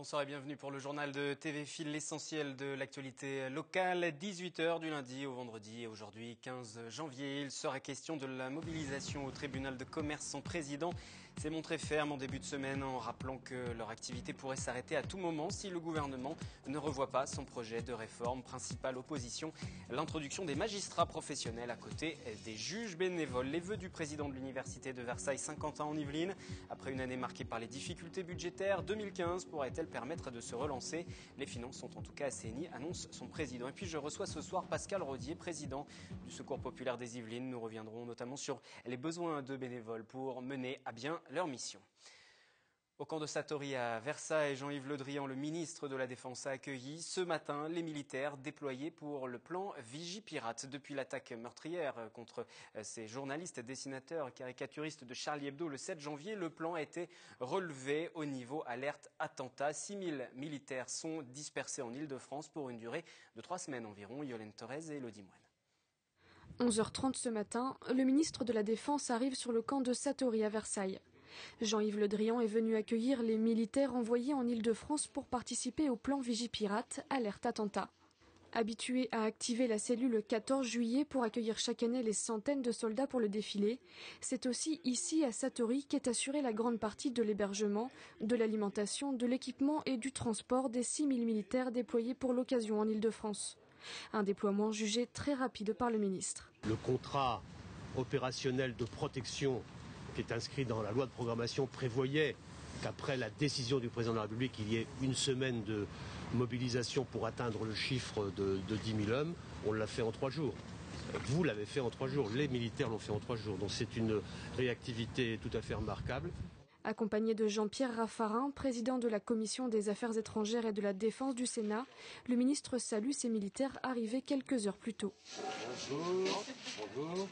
Bonsoir et bienvenue pour le journal de TV Fil, l'essentiel de l'actualité locale, 18h du lundi au vendredi. Et aujourd'hui, 15 janvier, il sera question de la mobilisation au tribunal de commerce. Son président s'est montré ferme en début de semaine en rappelant que leur activité pourrait s'arrêter à tout moment si le gouvernement ne revoit pas son projet de réforme. Principale opposition, l'introduction des magistrats professionnels à côté des juges bénévoles. Les vœux du président de l'université de Versailles, Saint-Quentin en Yvelines. Après une année marquée par les difficultés budgétaires, 2015 pourrait-elle permettre de se relancer? Les finances sont en tout cas assainies, annonce son président. Et puis je reçois ce soir Pascal Rodier, président du Secours populaire des Yvelines. Nous reviendrons notamment sur les besoins de bénévoles pour mener à bien leur mission. Au camp de Satory à Versailles, Jean-Yves Le Drian, le ministre de la Défense, a accueilli ce matin les militaires déployés pour le plan Vigipirate. Depuis l'attaque meurtrière contre ces journalistes, dessinateurs, caricaturistes de Charlie Hebdo le 7 janvier, le plan a été relevé au niveau alerte attentat. 6000 militaires sont dispersés en Île-de-France pour une durée de 3 semaines environ. Yolène Thorez et Elodie Moine. 11h30 ce matin, le ministre de la Défense arrive sur le camp de Satory à Versailles. Jean-Yves Le Drian est venu accueillir les militaires envoyés en Île-de-France pour participer au plan Vigipirate, alerte attentat. Habitué à activer la cellule le 14 juillet pour accueillir chaque année les centaines de soldats pour le défilé, c'est aussi ici à Satory qu'est assurée la grande partie de l'hébergement, de l'alimentation, de l'équipement et du transport des 6000 militaires déployés pour l'occasion en Île-de-France. Un déploiement jugé très rapide par le ministre. Le contrat opérationnel de protection qui est inscrit dans la loi de programmation prévoyait qu'après la décision du président de la République, il y ait une semaine de mobilisation pour atteindre le chiffre de 10 000 hommes. On l'a fait en 3 jours. Vous l'avez fait en 3 jours. Les militaires l'ont fait en 3 jours. Donc c'est une réactivité tout à fait remarquable. Accompagné de Jean-Pierre Raffarin, président de la Commission des Affaires étrangères et de la Défense du Sénat, le ministre salue ces militaires arrivés quelques heures plus tôt. Bonjour. Bonjour.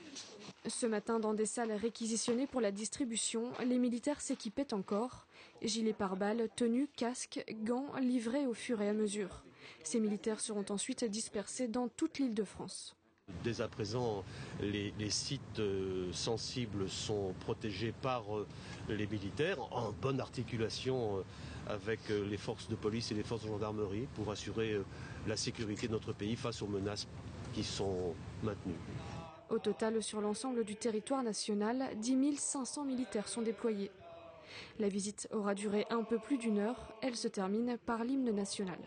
Ce matin, dans des salles réquisitionnées pour la distribution, les militaires s'équipaient encore. Gilets pare-balles, tenues, casques, gants, livrés au fur et à mesure. Ces militaires seront ensuite dispersés dans toute l'Île-de-France. Dès à présent, les sites sensibles sont protégés par les militaires, en bonne articulation avec les forces de police et les forces de gendarmerie pour assurer la sécurité de notre pays face aux menaces qui sont maintenues. Au total, sur l'ensemble du territoire national, 10 500 militaires sont déployés. La visite aura duré un peu plus d'1 heure. Elle se termine par l'hymne national.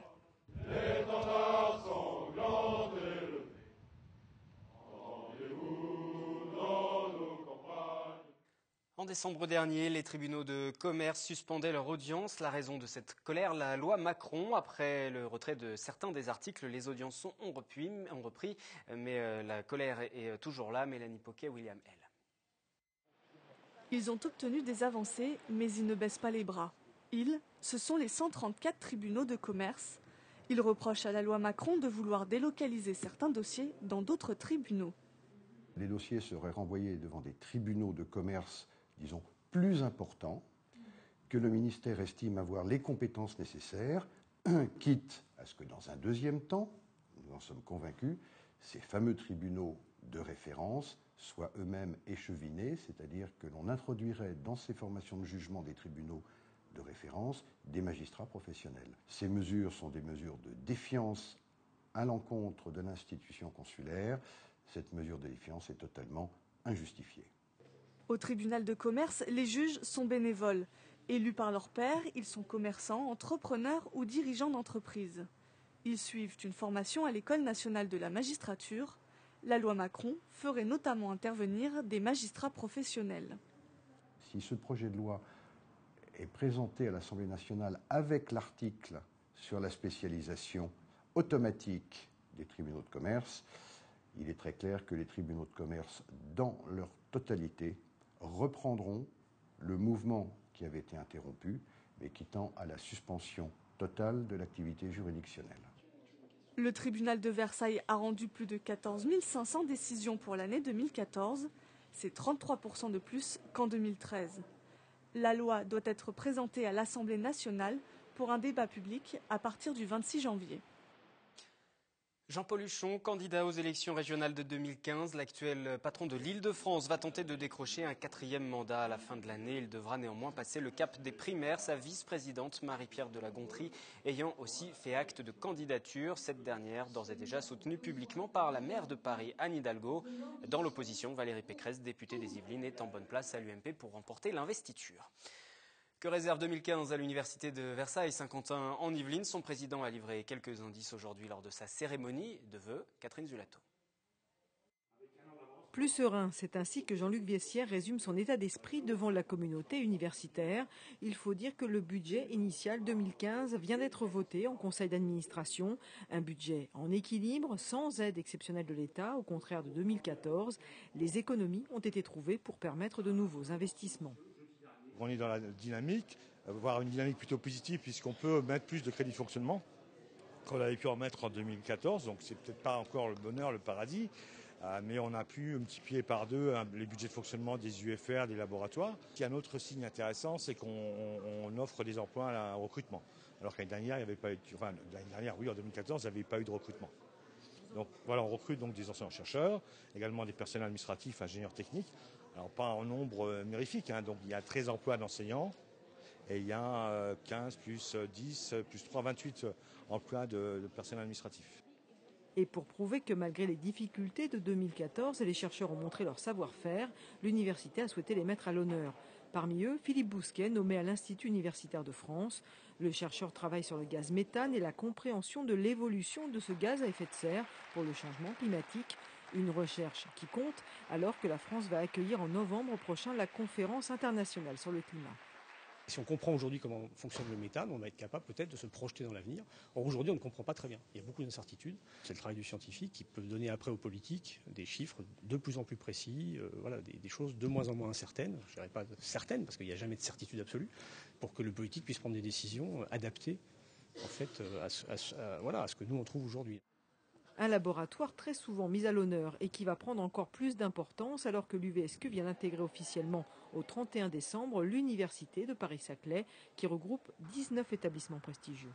En décembre dernier, les tribunaux de commerce suspendaient leur audience. La raison de cette colère, la loi Macron. Après le retrait de certains des articles, les audiences ont repris. Mais la colère est toujours là. Mélanie Poquet, William L. Ils ont obtenu des avancées, mais ils ne baissent pas les bras. Ce sont les 134 tribunaux de commerce. Ils reprochent à la loi Macron de vouloir délocaliser certains dossiers dans d'autres tribunaux. Les dossiers seraient renvoyés devant des tribunaux de commerce, disons, plus importants, que le ministère estime avoir les compétences nécessaires, quitte à ce que dans un deuxième temps, nous en sommes convaincus, ces fameux tribunaux de référence soient eux-mêmes échevinés, c'est-à-dire que l'on introduirait dans ces formations de jugement des tribunaux de référence des magistrats professionnels. Ces mesures sont des mesures de défiance à l'encontre de l'institution consulaire. Cette mesure de défiance est totalement injustifiée. Au tribunal de commerce, les juges sont bénévoles. Élus par leurs pairs, ils sont commerçants, entrepreneurs ou dirigeants d'entreprise. Ils suivent une formation à l'École nationale de la magistrature. La loi Macron ferait notamment intervenir des magistrats professionnels. Si ce projet de loi est présenté à l'Assemblée nationale avec l'article sur la spécialisation automatique des tribunaux de commerce, il est très clair que les tribunaux de commerce, dans leur totalité, reprendront le mouvement qui avait été interrompu, mais qui tend à la suspension totale de l'activité juridictionnelle. Le tribunal de Versailles a rendu plus de 14 500 décisions pour l'année 2014. C'est 33% de plus qu'en 2013. La loi doit être présentée à l'Assemblée nationale pour un débat public à partir du 26 janvier. Jean-Paul Huchon, candidat aux élections régionales de 2015, l'actuel patron de l'Île-de-France va tenter de décrocher un 4e mandat à la fin de l'année. Il devra néanmoins passer le cap des primaires, sa vice-présidente Marie-Pierre de la Gontrie ayant aussi fait acte de candidature. Cette dernière, d'ores et déjà soutenue publiquement par la maire de Paris, Anne Hidalgo. Dans l'opposition, Valérie Pécresse, députée des Yvelines, est en bonne place à l'UMP pour remporter l'investiture. Que réserve 2015 à l'université de Versailles-Saint-Quentin en Yvelines? Son président a livré quelques indices aujourd'hui lors de sa cérémonie de vœux. Catherine Zulato. Plus serein, c'est ainsi que Jean-Luc Viessière résume son état d'esprit devant la communauté universitaire. Il faut dire que le budget initial 2015 vient d'être voté en conseil d'administration. Un budget en équilibre, sans aide exceptionnelle de l'État, au contraire de 2014. Les économies ont été trouvées pour permettre de nouveaux investissements. On est dans la dynamique, voire une dynamique plutôt positive puisqu'on peut mettre plus de crédits de fonctionnement qu'on avait pu en mettre en 2014. Donc c'est peut-être pas encore le bonheur, le paradis, mais on a pu multiplier par 2 les budgets de fonctionnement des UFR, des laboratoires. Il y a un autre signe intéressant, c'est qu'on offre des emplois au recrutement. Alors qu'année dernière, il n'y avait pas eu, enfin l'année dernière, oui, en 2014, il n'y avait pas eu de recrutement. Donc voilà, on recrute donc des enseignants-chercheurs, également des personnels administratifs, ingénieurs techniques. Alors pas en nombre mirifique, donc il y a 13 emplois d'enseignants et il y a 15 plus 10 plus 3, 28 emplois de personnel administratif. Et pour prouver que malgré les difficultés de 2014, les chercheurs ont montré leur savoir-faire, l'université a souhaité les mettre à l'honneur. Parmi eux, Philippe Bousquet, nommé à l'Institut universitaire de France. Le chercheur travaille sur le gaz méthane et la compréhension de l'évolution de ce gaz à effet de serre pour le changement climatique. Une recherche qui compte alors que la France va accueillir en novembre prochain la conférence internationale sur le climat. Si on comprend aujourd'hui comment fonctionne le méthane, on va être capable peut-être de se projeter dans l'avenir. Or aujourd'hui, on ne comprend pas très bien. Il y a beaucoup d'incertitudes. C'est le travail du scientifique qui peut donner après aux politiques des chiffres de plus en plus précis, des choses de moins en moins incertaines. Je ne dirais pas certaines parce qu'il n'y a jamais de certitude absolue, pour que le politique puisse prendre des décisions adaptées en fait, à ce que nous on trouve aujourd'hui. Un laboratoire très souvent mis à l'honneur et qui va prendre encore plus d'importance alors que l'UVSQ vient d'intégrer officiellement au 31 décembre l'université de Paris-Saclay qui regroupe 19 établissements prestigieux.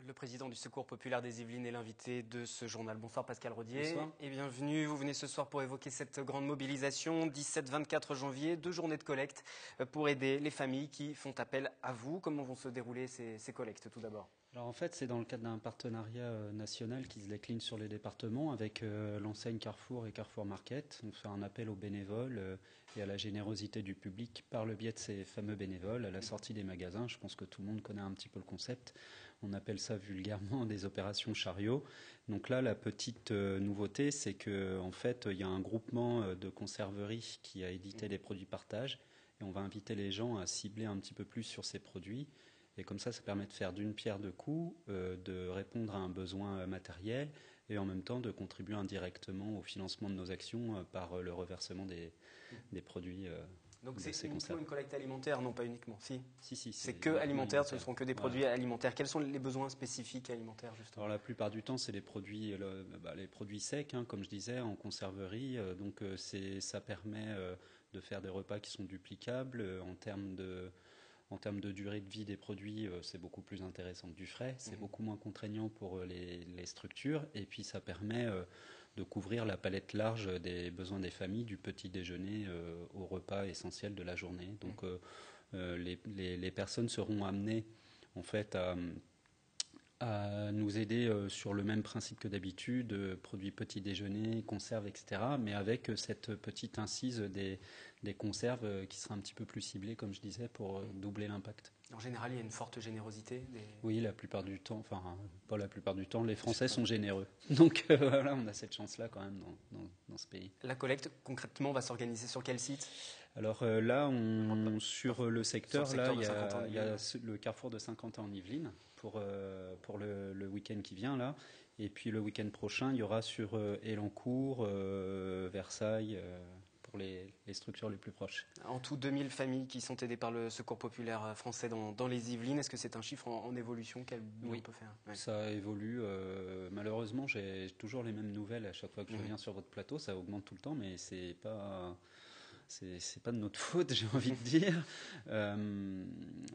Le président du Secours populaire des Yvelines est l'invité de ce journal. Bonsoir Pascal Rodier. Bonsoir. Et bienvenue. Vous venez ce soir pour évoquer cette grande mobilisation 17-24 janvier, 2 journées de collecte pour aider les familles qui font appel à vous. Comment vont se dérouler ces collectes tout d'abord? Alors en fait, c'est dans le cadre d'un partenariat national qui se décline sur les départements avec l'enseigne Carrefour et Carrefour Market. On fait un appel aux bénévoles et à la générosité du public par le biais de ces fameux bénévoles à la sortie des magasins. Je pense que tout le monde connaît un petit peu le concept. On appelle ça vulgairement des opérations chariot. Donc là, la petite nouveauté, c'est qu'en fait, il y a un groupement de conserveries qui a édité des produits partage et on va inviter les gens à cibler un petit peu plus sur ces produits. Et comme ça permet de faire d'une pierre deux coups, de répondre à un besoin matériel et en même temps de contribuer indirectement au financement de nos actions par le reversement des produits. Donc c'est uniquement une collecte alimentaire, non pas uniquement. Si. C'est que alimentaire, ce ne seront que des produits alimentaires. Quels sont les besoins spécifiques alimentaires justement? Alors la plupart du temps, c'est les produits secs, comme je disais, en conserverie. Donc ça permet de faire des repas qui sont duplicables en termes de durée de vie des produits, c'est beaucoup plus intéressant que du frais. C'est beaucoup moins contraignant pour les structures. Et puis, ça permet de couvrir la palette large des besoins des familles, du petit déjeuner au repas essentiel de la journée. Donc, les personnes seront amenées, en fait, à nous aider sur le même principe que d'habitude, produits petit déjeuner, conserves, etc., mais avec cette petite incise des conserves qui sera un petit peu plus ciblée, comme je disais, pour doubler l'impact. En général, il y a une forte générosité Oui, la plupart du temps, enfin, pas la plupart du temps, les Français sont généreux. Donc voilà, on a cette chance-là quand même dans ce pays. La collecte, concrètement, va s'organiser sur quel site? Alors là, sur le secteur, il y a le carrefour de Saint-Quentin en Yvelines pour le week-end qui vient là. Et puis le week-end prochain, il y aura sur Elancourt, Versailles, pour les structures les plus proches. En tout, 2000 familles qui sont aidées par le Secours populaire français dans les Yvelines. Est-ce que c'est un chiffre en évolution? Quel bilan on peut faire? Oui, ça évolue. Malheureusement, j'ai toujours les mêmes nouvelles à chaque fois que je viens sur votre plateau. Ça augmente tout le temps, mais c'est pas de notre faute, j'ai envie de dire.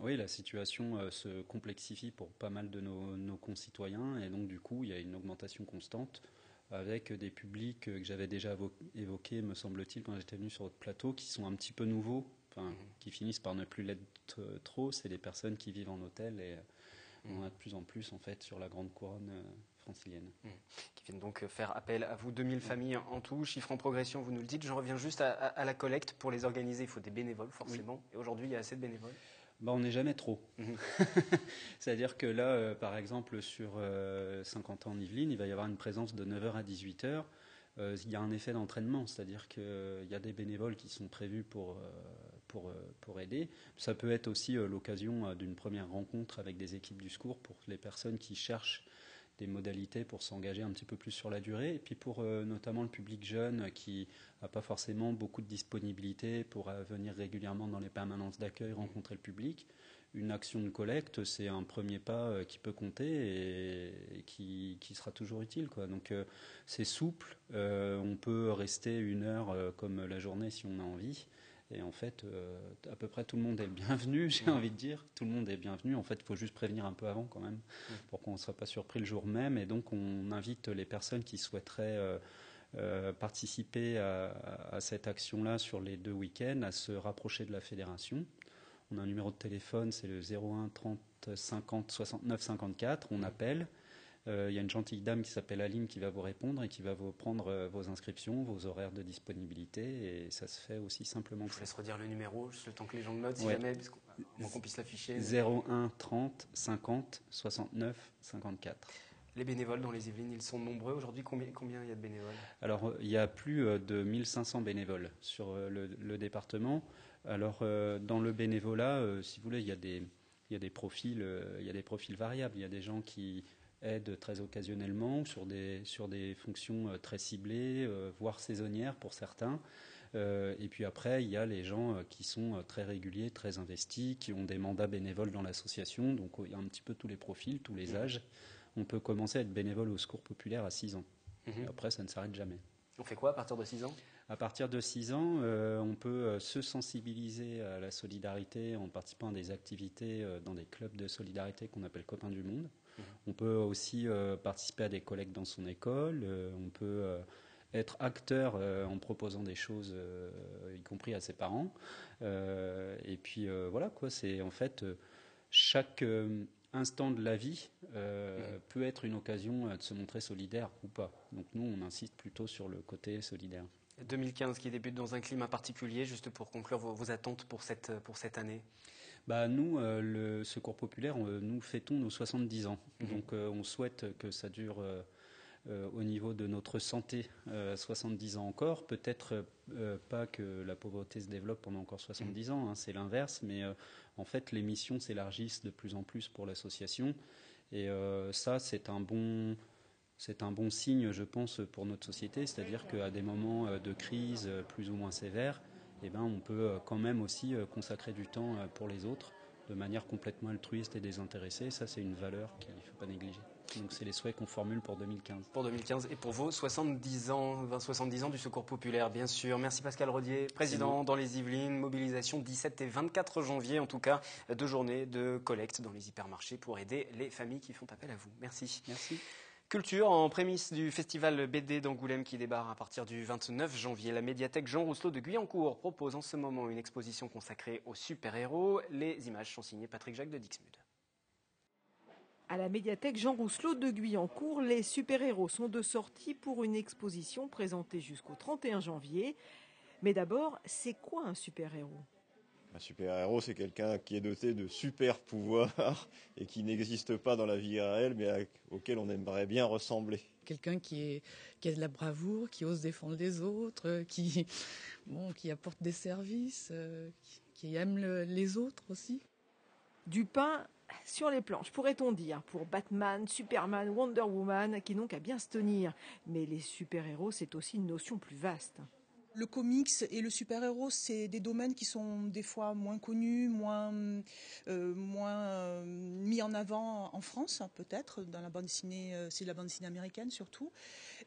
Oui, la situation se complexifie pour pas mal de nos concitoyens et donc du coup, il y a une augmentation constante, avec des publics que j'avais déjà évoqués, me semble-t-il, quand j'étais venu sur votre plateau, qui sont un petit peu nouveaux, qui finissent par ne plus l'être trop. C'est des personnes qui vivent en hôtel et on en a de plus en plus en fait sur la grande couronne francilienne. Qui viennent donc faire appel à vous, 2000 familles en tout, chiffre en progression, vous nous le dites. Je reviens juste à la collecte. Pour les organiser, il faut des bénévoles forcément. Oui. Et aujourd'hui, il y a assez de bénévoles? On n'est jamais trop. C'est-à-dire que là, par exemple, sur Saint-Quentin-en-Yvelines, il va y avoir une présence de 9h à 18h. Il y a un effet d'entraînement, c'est-à-dire qu'il y a des bénévoles qui sont prévus pour aider. Ça peut être aussi l'occasion d'une première rencontre avec des équipes du secours pour les personnes qui cherchent des modalités pour s'engager un petit peu plus sur la durée, et puis pour notamment le public jeune qui n'a pas forcément beaucoup de disponibilité pour venir régulièrement dans les permanences d'accueil, rencontrer le public. Une action de collecte, c'est un premier pas qui peut compter et qui sera toujours utile, quoi. Donc c'est souple, on peut rester 1 heure comme la journée si on a envie. Et en fait, à peu près tout le monde est le bienvenu, j'ai envie de dire. Tout le monde est bienvenu. En fait, il faut juste prévenir un peu avant quand même, pour qu'on ne soit pas surpris le jour même. Et donc, on invite les personnes qui souhaiteraient participer à cette action-là sur les 2 week-ends à se rapprocher de la fédération. On a un numéro de téléphone, c'est le 01 30 50 69 54. On appelle. Il y a une gentille dame qui s'appelle Aline qui va vous répondre et qui va vous prendre vos inscriptions, vos horaires de disponibilité, et ça se fait aussi simplement. Je vous laisse redire le numéro, juste le temps que les gens le notent, si jamais, qu'on puisse l'afficher. 01 30 50 69 54. Les bénévoles dans les Yvelines, ils sont nombreux aujourd'hui. Combien il y a de bénévoles? Alors, il y a plus de 1500 bénévoles sur le département. Alors, dans le bénévolat, si vous voulez, il y a des profils variables. Il y a des gens qui aident très occasionnellement sur des fonctions très ciblées, voire saisonnières pour certains. Et puis après, il y a les gens qui sont très réguliers, très investis, qui ont des mandats bénévoles dans l'association. Donc il y a un petit peu tous les profils, tous les âges. On peut commencer à être bénévole au Secours populaire à 6 ans. Et après, ça ne s'arrête jamais. On fait quoi à partir de 6 ans? À partir de 6 ans, on peut se sensibiliser à la solidarité en participant à des activités dans des clubs de solidarité qu'on appelle Copains du Monde. On peut aussi participer à des collectes dans son école. On peut être acteur en proposant des choses, y compris à ses parents. Et puis voilà, quoi. C'est en fait chaque instant de la vie peut être une occasion de se montrer solidaire ou pas. Donc nous, on insiste plutôt sur le côté solidaire. 2015 qui débute dans un climat particulier, juste pour conclure vos attentes pour cette année. Nous, le Secours populaire, nous fêtons nos 70 ans. Donc on souhaite que ça dure au niveau de notre santé 70 ans encore. Peut-être pas que la pauvreté se développe pendant encore 70 ans, c'est l'inverse, mais en fait les missions s'élargissent de plus en plus pour l'association. Et ça, c'est un bon signe, je pense, pour notre société. C'est-à-dire qu'à des moments de crise plus ou moins sévères, on peut quand même aussi consacrer du temps pour les autres de manière complètement altruiste et désintéressée. Ça, c'est une valeur qu'il ne faut pas négliger. Donc, c'est les souhaits qu'on formule pour 2015. Pour 2015 et pour vos 70 ans du Secours populaire, bien sûr. Merci Pascal Rodier, président dans les Yvelines. Mobilisation 17 et 24 janvier, en tout cas, 2 journées de collecte dans les hypermarchés pour aider les familles qui font appel à vous. Merci. Merci. Culture, en prémisse du festival BD d'Angoulême qui débarre à partir du 29 janvier. La médiathèque Jean Rousselot de Guyancourt propose en ce moment une exposition consacrée aux super-héros. Les images sont signées Patrick Jacques de Dixmude. À la médiathèque Jean Rousselot de Guyancourt, les super-héros sont de sortie pour une exposition présentée jusqu'au 31 janvier. Mais d'abord, c'est quoi un super-héros ? Un super-héros, c'est quelqu'un qui est doté de super pouvoirs et qui n'existe pas dans la vie réelle, mais auquel on aimerait bien ressembler. Quelqu'un qui a de la bravoure, qui ose défendre les autres, qui apporte des services, qui aime les autres aussi. Du pain sur les planches, pourrait-on dire, pour Batman, Superman, Wonder Woman, qui n'ont qu'à bien se tenir. Mais les super-héros, c'est aussi une notion plus vaste. Le comics et le super-héros, c'est des domaines qui sont des fois moins connus, moins mis en avant en France, peut-être. Dans la bande dessinée, c'est la bande dessinée américaine surtout.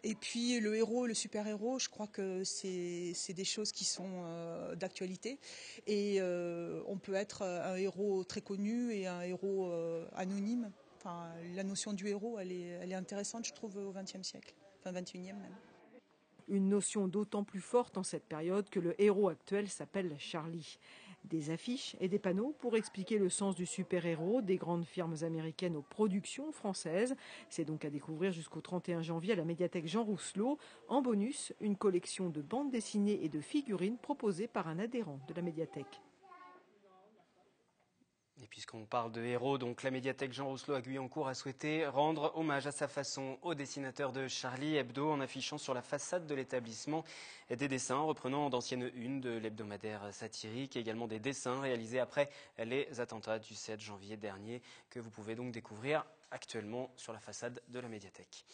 Et puis le héros, le super-héros, je crois que c'est des choses qui sont d'actualité. Et on peut être un héros très connu et un héros anonyme. Enfin, la notion du héros, elle est intéressante, je trouve, au XXe siècle, enfin 21e même. Une notion d'autant plus forte en cette période que le héros actuel s'appelle Charlie. Des affiches et des panneaux pour expliquer le sens du super-héros des grandes firmes américaines aux productions françaises. C'est donc à découvrir jusqu'au 31 janvier à la médiathèque Jean Rousselot. En bonus, une collection de bandes dessinées et de figurines proposées par un adhérent de la médiathèque. Et puisqu'on parle de héros, donc la médiathèque Jean Rousselot à Guyancourt a souhaité rendre hommage à sa façon au dessinateur de Charlie Hebdo en affichant sur la façade de l'établissement des dessins reprenant d'anciennes unes de l'hebdomadaire satirique et également des dessins réalisés après les attentats du 7 janvier dernier que vous pouvez donc découvrir actuellement sur la façade de la médiathèque.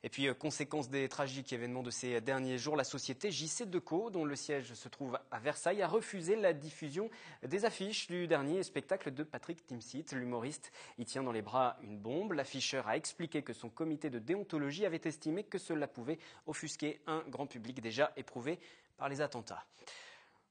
Et puis, conséquence des tragiques événements de ces derniers jours, la société JC Decaux, dont le siège se trouve à Versailles, a refusé la diffusion des affiches du dernier spectacle de Patrick Timsit. L'humoriste y tient dans les bras une bombe. L'afficheur a expliqué que son comité de déontologie avait estimé que cela pouvait offusquer un grand public déjà éprouvé par les attentats.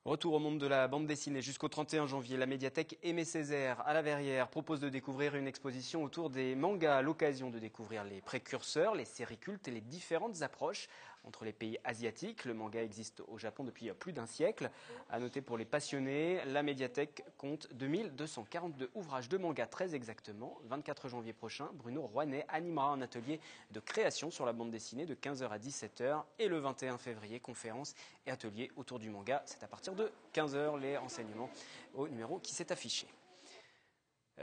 Retour au monde de la bande dessinée. Jusqu'au 31 janvier, la médiathèque Aimé Césaire à la Verrière propose de découvrir une exposition autour des mangas à l'occasion de découvrir les précurseurs, les séries cultes et les différentes approches entre les pays asiatiques. Le manga existe au Japon depuis plus d'un siècle. À noter pour les passionnés, la médiathèque compte 2242 ouvrages de manga très exactement. 24 janvier prochain, Bruno Rouanet animera un atelier de création sur la bande dessinée de 15h à 17h. Et le 21 février, conférence et atelier autour du manga. C'est à partir de 15h les renseignements au numéro qui s'est affiché.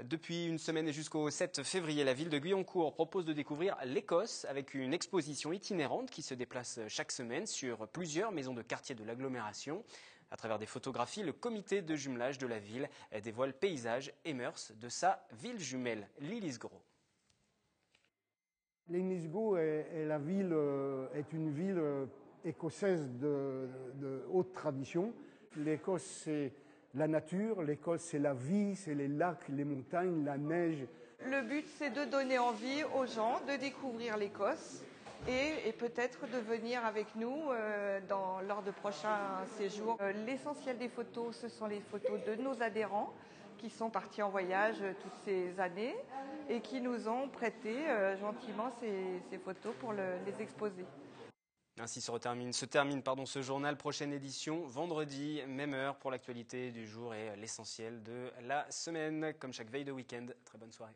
Depuis une semaine et jusqu'au 7 février, la ville de Guyancourt propose de découvrir l'Écosse avec une exposition itinérante qui se déplace chaque semaine sur plusieurs maisons de quartier de l'agglomération. À travers des photographies, le comité de jumelage de la ville dévoile paysages et mœurs de sa ville jumelle, Lillisgro. Lillisgro est une ville écossaise de haute tradition. L'Écosse, c'est la nature, l'Écosse, c'est la vie, c'est les lacs, les montagnes, la neige. Le but, c'est de donner envie aux gens de découvrir l'Écosse et peut-être de venir avec nous lors de prochains séjours. L'essentiel des photos, ce sont les photos de nos adhérents qui sont partis en voyage toutes ces années et qui nous ont prêté gentiment ces photos pour les exposer. Ainsi se termine ce journal. Prochaine édition, vendredi, même heure pour l'actualité du jour et l'essentiel de la semaine. Comme chaque veille de week-end, très bonne soirée.